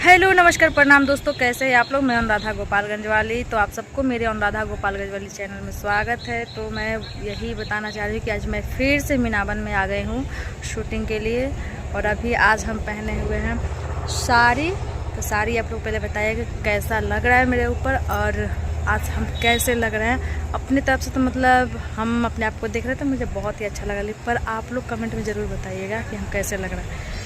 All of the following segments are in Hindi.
हेलो नमस्कार प्रणाम दोस्तों, कैसे हैं आप लोग। मैं अनुराधा गोपालगंज वाली। तो आप सबको मेरे अनुराधा गोपालगंज वाली चैनल में स्वागत है। तो मैं यही बताना चाह रही हूँ कि आज मैं फिर से मीनावन में आ गई हूँ शूटिंग के लिए। और अभी आज हम पहने हुए हैं साड़ी। तो साड़ी आप लोग पहले बताइए कि कैसा लग रहा है मेरे ऊपर, और आज हम कैसे लग रहे हैं अपनी तरफ से। तो मतलब हम अपने आप को देख रहे थे, मुझे बहुत ही अच्छा लगा। पर आप लोग कमेंट में ज़रूर बताइएगा कि हम कैसे लग रहे हैं,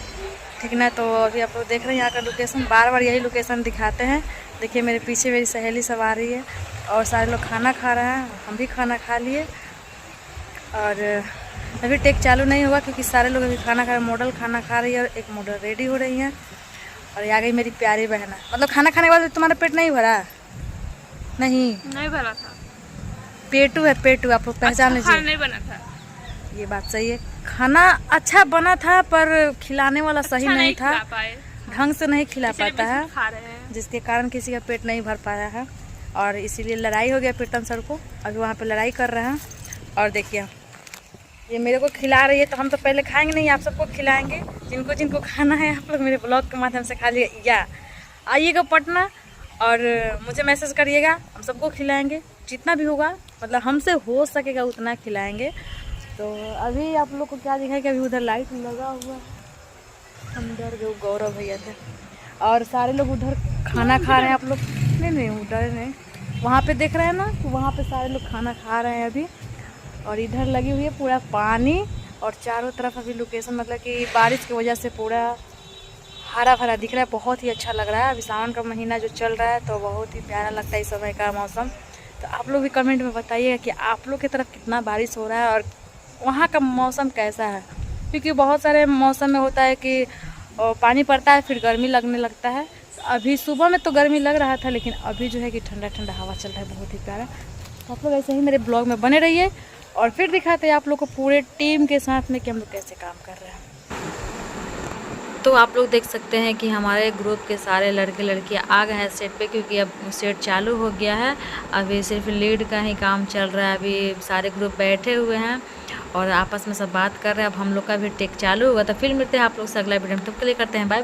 ठीक ना। तो अभी आप लोग देख रहे हैं यहाँ का लोकेशन, बार बार यही लोकेशन दिखाते हैं। देखिए मेरे पीछे मेरी सहेली सब आ रही है और सारे लोग खाना खा रहे हैं, हम भी खाना खा लिए। और अभी टेक चालू नहीं हुआ क्योंकि सारे लोग अभी खाना खा रहे हैं। मॉडल खाना खा रही है और एक मॉडल रेडी हो रही है। और आ गई मेरी प्यारी बहन। मतलब खाना खाने के बाद तुम्हारा पेट नहीं भरा? नहीं भरा था। पेटू है, पेटू। आप लोग पहचान लीजिए। नहीं बना था, ये बात सही है। खाना अच्छा बना था पर खिलाने वाला सही नहीं था, ढंग से नहीं खिला पाता है, जिसके कारण किसी का पेट नहीं भर पाया है। और इसीलिए लड़ाई हो गया पीर्तन सर को। अभी वहाँ पे लड़ाई कर रहे हैं। और देखिए ये मेरे को खिला रही है, तो हम तो पहले खाएंगे नहीं, आप सबको खिलाएंगे। जिनको जिनको खाना है आप लोग मेरे ब्लॉग के माध्यम से खा लिए या आइएगा पटना और मुझे मैसेज करिएगा, हम सबको खिलाएंगे जितना भी होगा। मतलब हमसे हो सकेगा उतना खिलाएंगे। तो अभी आप लोग को क्या दिखा कि अभी उधर लाइट लगा हुआ है, अंदर जो गौरव भैया थे और सारे लोग उधर खाना खा रहे हैं। आप लोग नहीं उधर नहीं, वहाँ पे देख रहे हैं ना, तो वहाँ पे सारे लोग खाना खा रहे हैं अभी। और इधर लगी हुई है पूरा पानी और चारों तरफ अभी लोकेशन मतलब कि बारिश की वजह से पूरा हरा भरा दिख रहा है। बहुत ही अच्छा लग रहा है। अभी सावन का महीना जो चल रहा है तो बहुत ही प्यारा लगता है इस समय का मौसम। तो आप लोग भी कमेंट में बताइएगा कि आप लोग की तरफ कितना बारिश हो रहा है और वहाँ का मौसम कैसा है। क्योंकि बहुत सारे मौसम में होता है कि पानी पड़ता है फिर गर्मी लगने लगता है। अभी सुबह में तो गर्मी लग रहा था, लेकिन अभी जो है कि ठंडा ठंडा हवा चल रहा है, बहुत ही प्यारा। तो आप लोग ऐसे ही मेरे ब्लॉग में बने रहिए और फिर दिखाते हैं आप लोग को पूरे टीम के साथ में कि हम लोग कैसे काम कर रहे हैं। तो आप लोग देख सकते हैं कि हमारे ग्रुप के सारे लड़के लड़कियां आ गए हैं सेट पे, क्योंकि अब सेट चालू हो गया है। अभी सिर्फ लीड का ही काम चल रहा है। अभी सारे ग्रुप बैठे हुए हैं और आपस में सब बात कर रहे हैं। अब हम लोग का भी टेक चालू होगा। तो फिर मिलते हैं आप लोग से अगला वीडियो में, तब के लिए करते हैं बाय।